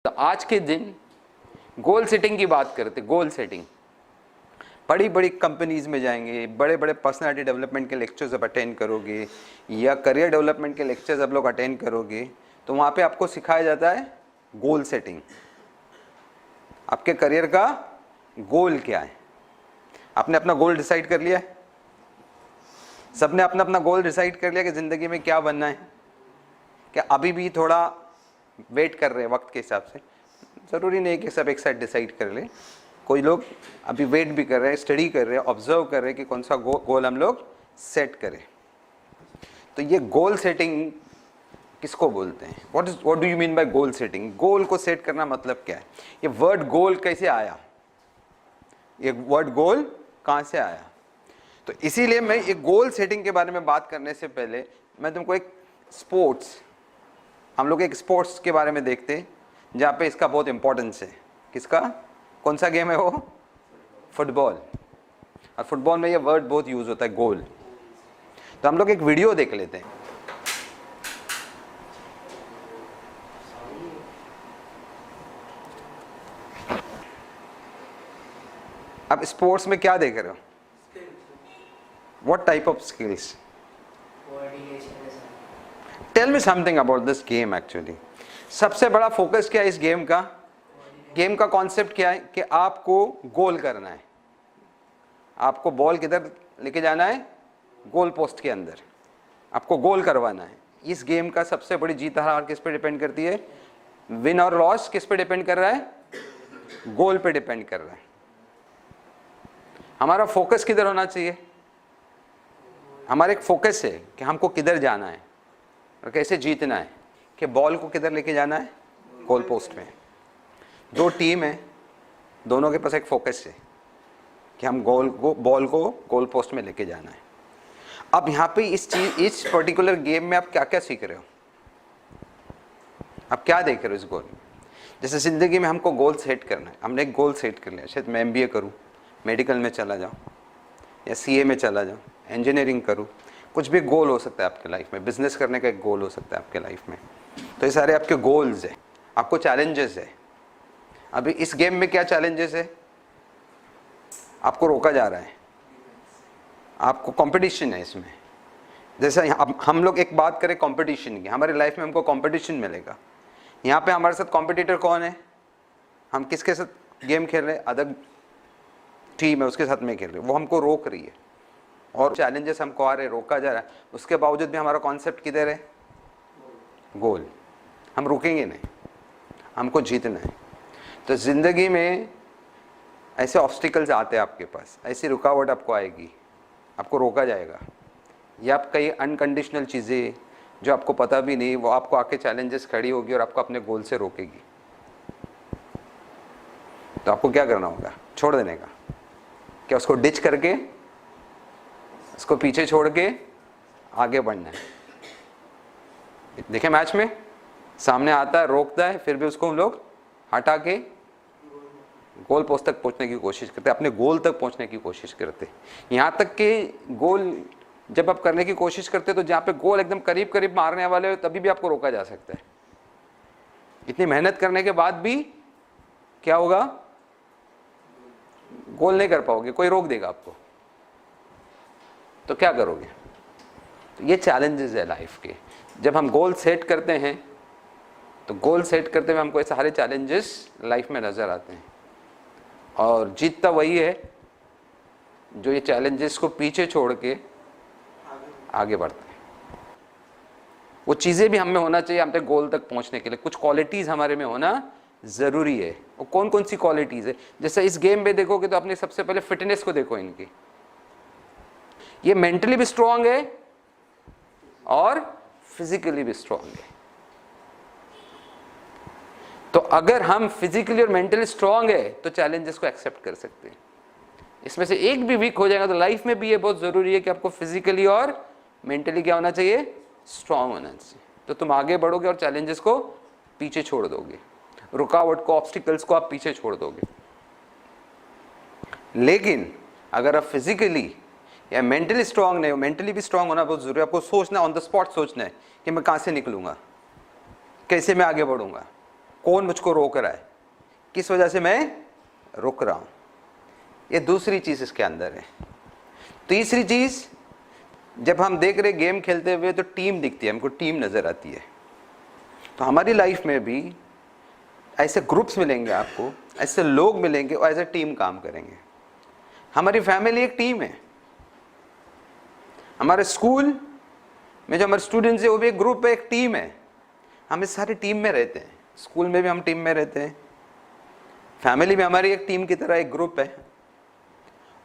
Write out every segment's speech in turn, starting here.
तो आज के दिन गोल सेटिंग की बात करते। गोल सेटिंग, बड़ी बड़ी कंपनीज में जाएंगे, बड़े बड़े पर्सनालिटी डेवलपमेंट के लेक्चर्स आप अटेंड करोगे या करियर डेवलपमेंट के लेक्चर्स आप लोग अटेंड करोगे, तो वहाँ पे आपको सिखाया जाता है गोल सेटिंग। आपके करियर का गोल क्या है? आपने अपना गोल डिसाइड कर लिया है? सबने अपना अपना गोल डिसाइड कर लिया कि ज़िंदगी में क्या बनना है? क्या अभी भी थोड़ा वेट कर रहे हैं वक्त के हिसाब से? ज़रूरी नहीं कि सब एक साथ डिसाइड कर ले। कोई लोग अभी वेट भी कर रहे हैं, स्टडी कर रहे हैं, ऑब्जर्व कर रहे हैं कि कौन सा गोल हम लोग सेट करें। तो ये गोल सेटिंग किसको बोलते हैं? What do you mean by goal setting? Goal को सेट करना मतलब क्या है? ये वर्ड गोल कैसे आया? ये वर्ड गोल कहाँ से आया? तो इसीलिए मैं एक गोल सेटिंग के बारे में बात करने से पहले मैं तुमको एक हम लोग एक स्पोर्ट्स के बारे में देखते हैं जहाँ पे इसका बहुत इंपॉर्टेंस है। किसका? कौन सा गेम है वो? फुटबॉल। और फुटबॉल में ये वर्ड बहुत यूज होता है, गोल। तो हम लोग एक वीडियो देख लेते हैं। अब स्पोर्ट्स में क्या देख रहे हो? What type of skills? Tell me something about this game actually. सबसे बड़ा फोकस क्या है इस गेम का? गेम का कॉन्सेप्ट क्या है कि आपको गोल करना है। आपको बॉल किधर लेके जाना है? गोल पोस्ट के अंदर। आपको गोल करवाना है। इस गेम का सबसे बड़ी जीत हार किस पे डिपेंड करती है? विन और लॉस किस पे डिपेंड कर रहा है? गोल पे डिपेंड कर रहा है। हमारा फोकस किधर होना चाहिए? हमारा एक फोकस है कि हमको किधर जाना है और कैसे जीतना है, कि बॉल को किधर लेके जाना है? गोल पोस्ट में। दो टीम है, दोनों के पास एक फोकस है कि हम बॉल को गोल पोस्ट में लेके जाना है। अब यहाँ पे इस पर्टिकुलर गेम में आप क्या क्या सीख रहे हो? आप क्या देख रहे हो इस गोल में? जैसे ज़िंदगी में हमको गोल सेट करना है। हमने एक गोल सेट कर लिया, शायद मैं MBA करूँ, मेडिकल में चला जाऊँ या CA में चला जाऊँ, इंजीनियरिंग करूँ। कुछ भी गोल हो सकता है आपके लाइफ में। बिजनेस करने का एक गोल हो सकता है आपके लाइफ में। तो ये सारे आपके गोल्स हैं। आपको चैलेंजेस है। अभी इस गेम में क्या चैलेंजेस है? आपको रोका जा रहा है, आपको कंपटीशन है इसमें। जैसे अब हम लोग एक बात करें कंपटीशन की, हमारी लाइफ में हमको कंपटीशन मिलेगा। यहाँ पे हमारे साथ कॉम्पिटिटर कौन है? हम किसके साथ गेम खेल रहे हैं? अदर टीम है, उसके साथ में खेल रहे हैं। वो हमको रोक रही है और चैलेंजेस हमको आ रहे, रोका जा रहा है। उसके बावजूद भी हमारा कॉन्सेप्ट किधर है? गोल। हम रुकेंगे नहीं, हमको जीतना है। तो ज़िंदगी में ऐसे ऑब्स्टिकल्स आते हैं आपके पास, ऐसी रुकावट आपको आएगी, आपको रोका जाएगा। या आप कई अनकंडीशनल चीज़ें जो आपको पता भी नहीं, वो आपको आके चैलेंजेस खड़ी होगी और आपको अपने गोल से रोकेगी। तो आपको क्या करना होगा? छोड़ देने का। क्या उसको डिच करके, उसको पीछे छोड़ के आगे बढ़ना है? देखें मैच में सामने आता है, रोकता है, फिर भी उसको हम लोग हटा के गोल पोस्ट तक पहुंचने की कोशिश करते, अपने गोल तक पहुंचने की कोशिश करते। यहाँ तक कि गोल जब आप करने की कोशिश करते तो जहाँ पे गोल एकदम करीब करीब मारने वाले हो तभी भी आपको रोका जा सकता है। इतनी मेहनत करने के बाद भी क्या होगा? गोल नहीं कर पाओगे, कोई रोक देगा आपको। तो क्या करोगे? तो ये चैलेंजेस है लाइफ के। जब हम गोल सेट करते हैं तो गोल सेट करते हुए हमको ये सारे चैलेंजेस लाइफ में नज़र आते हैं। और जीतता वही है जो ये चैलेंजेस को पीछे छोड़ के आगे बढ़ता है। वो चीज़ें भी हम में होना चाहिए अपने गोल तक पहुंचने के लिए। कुछ क्वालिटीज़ हमारे में होना ज़रूरी है। वो कौन कौन सी क्वालिटीज़ है? जैसे इस गेम में देखोगे तो अपने सबसे पहले फिटनेस को देखो इनकी। ये मेंटली भी स्ट्रांग है और फिजिकली भी स्ट्रांग है। तो अगर हम फिजिकली और मेंटली स्ट्रांग है तो चैलेंजेस को एक्सेप्ट कर सकते हैं। इसमें से एक भी वीक हो जाएगा तो लाइफ में भी ये बहुत ज़रूरी है कि आपको फिजिकली और मेंटली क्या होना चाहिए? स्ट्रांग होना चाहिए। तो तुम आगे बढ़ोगे और चैलेंजेस को पीछे छोड़ दोगे, रुकावट को, ऑब्स्टिकल्स को आप पीछे छोड़ दोगे। लेकिन अगर आप फिजिकली या मेंटली स्ट्रांग नहीं हो, मेंटली भी स्ट्रांग होना बहुत जरूरी है। आपको सोचना, ऑन द स्पॉट सोचना है कि मैं कहाँ से निकलूंगा, कैसे मैं आगे बढ़ूंगा, कौन मुझको रोक रहा है, किस वजह से मैं रुक रहा हूँ। ये दूसरी चीज़ इसके अंदर है। तीसरी चीज़, जब हम देख रहे गेम खेलते हुए तो टीम दिखती है, हमको टीम नज़र आती है। तो हमारी लाइफ में भी ऐसे ग्रुप्स मिलेंगे आपको, ऐसे लोग मिलेंगे और एज ए टीम काम करेंगे। हमारी फैमिली एक टीम है, हमारे स्कूल में जो हमारे स्टूडेंट्स है वो भी एक ग्रुप है, एक टीम है। हम इस सारी टीम में रहते हैं, स्कूल में भी हम टीम में रहते हैं, फैमिली में हमारी एक टीम की तरह एक ग्रुप है।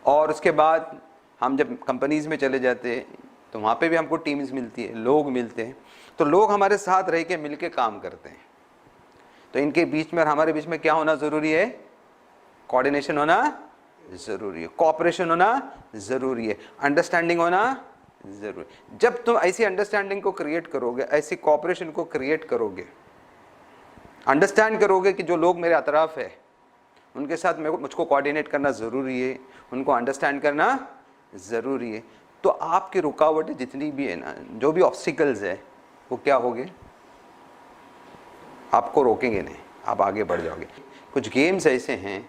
और उसके बाद हम जब कंपनीज में चले जाते हैं तो वहाँ पे भी हमको टीम्स मिलती है, लोग मिलते हैं। तो लोग हमारे साथ रह के मिल के काम करते हैं। तो इनके बीच में और हमारे बीच में क्या होना ज़रूरी है? कोऑर्डिनेशन होना ज़रूरी है, कोऑपरेशन होना ज़रूरी है, अंडरस्टैंडिंग होना ज़रूरी। जब तुम ऐसी अंडरस्टैंडिंग को क्रिएट करोगे, ऐसी कोऑपरेशन को क्रिएट करोगे, अंडरस्टैंड करोगे कि जो लोग मेरे अतराफ है उनके साथ मुझको कोऑर्डिनेट करना ज़रूरी है, उनको अंडरस्टैंड करना ज़रूरी है, तो आपकी रुकावटें जितनी भी है ना, जो भी ऑब्स्टिकल्स है, वो क्या होंगे? आपको रोकेंगे नहीं, आप आगे बढ़ जाओगे। कुछ गेम्स ऐसे हैं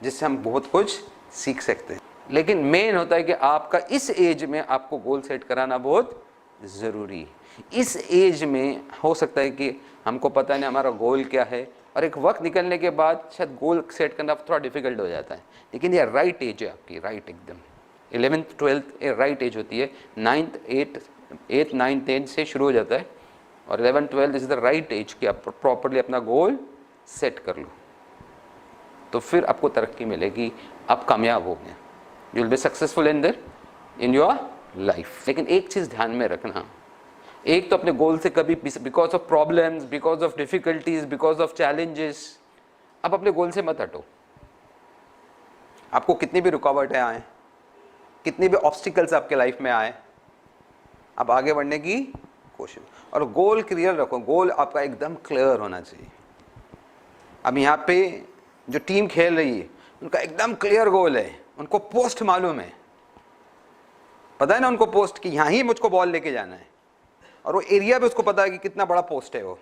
जिससे हम बहुत कुछ सीख सकते हैं, लेकिन मेन होता है कि आपका इस एज में आपको गोल सेट कराना बहुत ज़रूरी है। इस एज में हो सकता है कि हमको पता नहीं हमारा गोल क्या है, और एक वक्त निकलने के बाद शायद गोल सेट करना थोड़ा डिफिकल्ट हो जाता है, लेकिन ये राइट एज है आपकी, राइट एकदम। 11th 12th ये राइट एज होती है, 9th 8th 9th 10th से शुरू हो जाता है, और 11th 12th is the right as कि आप प्रॉपरली अपना गोल सेट कर लो, तो फिर आपको तरक्की मिलेगी, आप कामयाब हो गए, you will be successful in your life. लेकिन एक चीज़ ध्यान में रखना, एक तो अपने गोल से कभी because of problems, because of difficulties, because of challenges, आप अपने गोल से मत हटो। आपको कितनी भी रुकावटें आए, कितनी भी ऑब्स्टिकल्स आपके लाइफ में आए, आप आगे बढ़ने की कोशिश, और गोल क्लियर रखो। गोल आपका एकदम क्लियर होना चाहिए। अब यहाँ पे जो टीम खेल रही है उनका एकदम क्लियर गोल है, उनको पोस्ट मालूम है, पता है ना उनको पोस्ट कि यहाँ ही मुझको बॉल लेके जाना है, और वो एरिया भी उसको पता है कि कितना बड़ा पोस्ट है, वो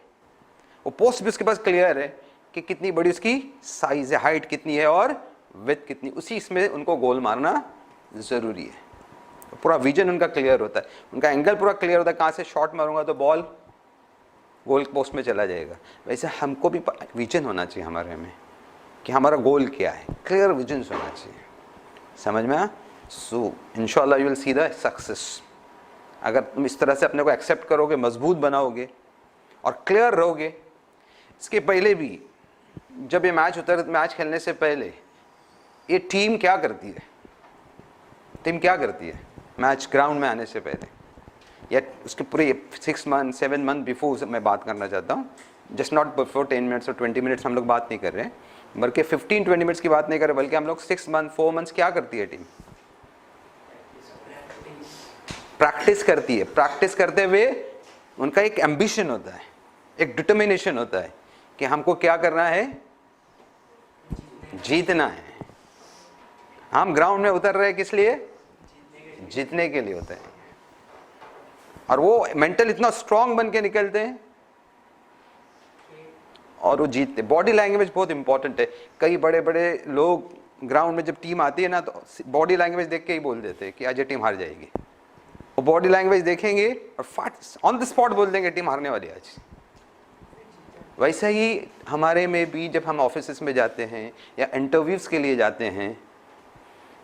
पोस्ट भी उसके पास क्लियर है कि कितनी बड़ी उसकी साइज है, हाइट कितनी है और विड्थ कितनी, उसी इसमें उनको गोल मारना ज़रूरी है। तो पूरा विजन उनका क्लियर होता है, उनका एंगल पूरा क्लियर होता है, कहाँ से शॉट मारूंगा तो बॉल गोल पोस्ट में चला जाएगा। वैसे हमको भी विजन होना चाहिए हमारे में कि हमारा गोल क्या है, क्लियर विजन होना चाहिए, समझ में? सो इंशाल्लाह you will see the success. अगर तुम इस तरह से अपने को एक्सेप्ट करोगे, मजबूत बनाओगे और क्लियर रहोगे। इसके पहले भी जब ये मैच खेलने से पहले ये टीम क्या करती है, टीम क्या करती है मैच ग्राउंड में आने से पहले, या उसके पूरे 6 मंथ 7 मंथ बिफोर मैं बात करना चाहता हूँ, जस्ट नॉट बिफोर 10 मिनट्स और 20 मिनट्स हम लोग बात नहीं कर रहे हैं, बल्कि 15-20 मिनट्स की बात नहीं कर रहे, बल्कि हम लोग 6 मंथ 4 मंथ्स क्या करती है टीम? प्रैक्टिस करती है। प्रैक्टिस करते हुए उनका एक एम्बिशन होता है, एक डिटर्मिनेशन होता है कि हमको क्या करना है, जीतना है। हम ग्राउंड में उतर रहे किस लिए? जीतने के लिए होता है, और वो मेंटल इतना स्ट्रांग बन के निकलते हैं और वो जीतते। बॉडी लैंग्वेज बहुत इंपॉर्टेंट है। कई बड़े बड़े लोग ग्राउंड में जब टीम आती है ना तो बॉडी लैंग्वेज देख के ही बोल देते हैं कि आज ये टीम हार जाएगी। वो बॉडी लैंग्वेज देखेंगे और फाट ऑन द स्पॉट बोल देंगे टीम हारने वाली आज। वैसा ही हमारे में भी जब हम ऑफिस में जाते हैं या इंटरव्यूज़ के लिए जाते हैं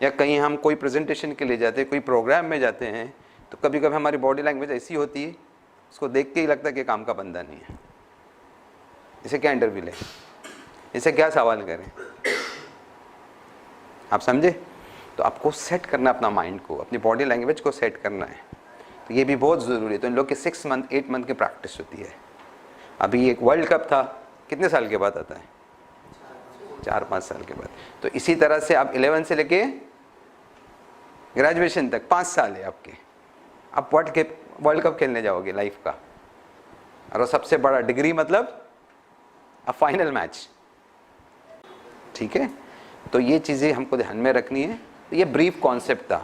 या कहीं हम कोई प्रेजेंटेशन के लिए जाते हैं, कोई प्रोग्राम में जाते हैं, तो कभी कभी हमारी बॉडी लैंग्वेज ऐसी होती है, उसको देख के ही लगता है कि काम का बंदा नहीं है, इसे क्या इंटरव्यू ले, इसे क्या सवाल करें। आप समझे? तो आपको सेट करना अपना माइंड को, अपनी बॉडी लैंग्वेज को सेट करना है, तो ये भी बहुत ज़रूरी है। तो इन लोग की 6 मंथ 8 मंथ की प्रैक्टिस होती है। अभी एक वर्ल्ड कप था, कितने साल के बाद आता है? 4-5 साल के बाद। तो इसी तरह से आप 11 से लेके ग्रेजुएशन तक 5 साल है आपके, आप वर्ल्ड कप खेलने जाओगे लाइफ का, और वो सबसे बड़ा डिग्री मतलब अ फाइनल मैच। ठीक है, तो ये चीज़ें हमको ध्यान में रखनी है। तो ये ब्रीफ कॉन्सेप्ट था।